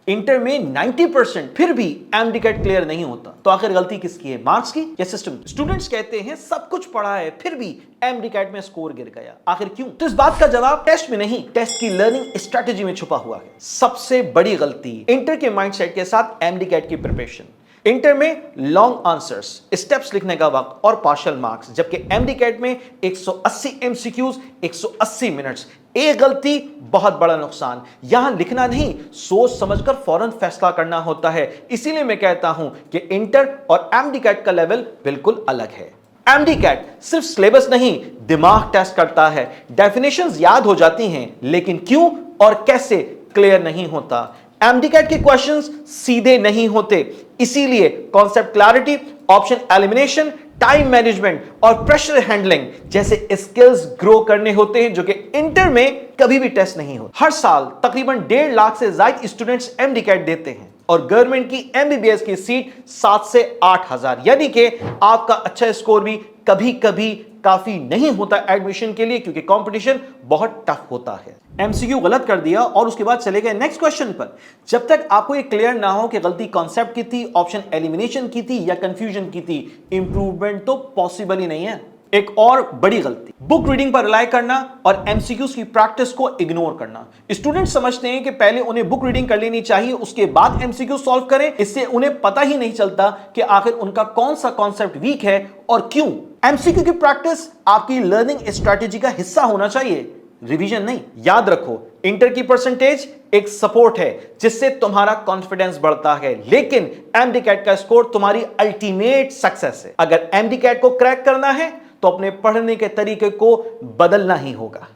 Inter में 90% फिर भी एमडीकैट क्लियर नहीं होता, तो आखिर गलती किसकी है, मार्क्स की या सिस्टम की? स्टूडेंट्स कहते हैं सब कुछ पढ़ा है फिर भी एमडीकैट में स्कोर गिर गया, आखिर क्यों? तो इस बात का जवाब टेस्ट में नहीं, टेस्ट की लर्निंग स्ट्रेटेजी में छुपा हुआ है। सबसे बड़ी गलती इंटर के माइंडसेट के साथ एमडीकैट की प्रिपरेशन। इंटर में लॉन्ग आंसर्स, स्टेप्स लिखने का वक्त और पार्शियल मार्क्स, जबकि एमडीकैट में 180 एमसीक्यूज, 180 मिनट्स। एक गलती बहुत बड़ा नुकसान। यहां लिखना नहीं, सोच समझकर फौरन फैसला करना होता है। इसीलिए मैं कहता हूं कि इंटर और एमडीकैट का लेवल बिल्कुल अलग है। एमडीकैट सिर्फ सिलेबस नहीं, दिमाग टेस्ट करता है। डेफिनेशंस याद हो जाती हैं, लेकिन क्यों और कैसे क्लियर नहीं होता। एमडीकैट के क्वेश्चंस सीधे नहीं होते, इसीलिए concept clarity, option elimination, time management और प्रेशर हैंडलिंग जैसे स्किल्स ग्रो करने होते हैं, जो कि इंटर में कभी भी टेस्ट नहीं होते। हर साल तकरीबन 1.5 लाख से ज्यादा स्टूडेंट्स एमडीकैट देते हैं और गवर्नमेंट की एमबीबीएस की सीट 7 से 8 हजार, यानी कि आपका अच्छा स्कोर भी कभी कभी काफी नहीं होता एडमिशन के लिए, क्योंकि कंपटीशन बहुत टफ होता है। एमसीक्यू गलत कर दिया और उसके बाद चले गए नेक्स्ट क्वेश्चन पर। जब तक आपको ये क्लियर ना हो कि गलती कॉन्सेप्ट की थी, ऑप्शन एलिमिनेशन की थी या कंफ्यूजन की थी, इंप्रूवमेंट तो पॉसिबल ही नहीं है। एक और बड़ी गलती, बुक रीडिंग पर रिलाई करना और एमसीक्यूज की प्रैक्टिस को इग्नोर करना। स्टूडेंट्स समझते हैं कि पहले उन्हें बुक रीडिंग कर लेनी चाहिए, उसके बाद एमसीक्यू सॉल्व करें। इससे उन्हें पता ही नहीं चलता कि आखिर उनका कौन सा कॉन्सेप्ट वीक है और क्यों। एमसीक्यू की प्रैक्टिस आपकी लर्निंग स्ट्रेटेजी का हिस्सा होना चाहिए, रिवीजन नहीं। याद रखो, इंटर की परसेंटेज एक सपोर्ट है जिससे तुम्हारा कॉन्फिडेंस बढ़ता है, लेकिन एमडीकैट का स्कोर तुम्हारी अल्टीमेट सक्सेस है। अगर एमडीकैट को क्रैक करना है तो अपने पढ़ने के तरीके को बदलना ही होगा।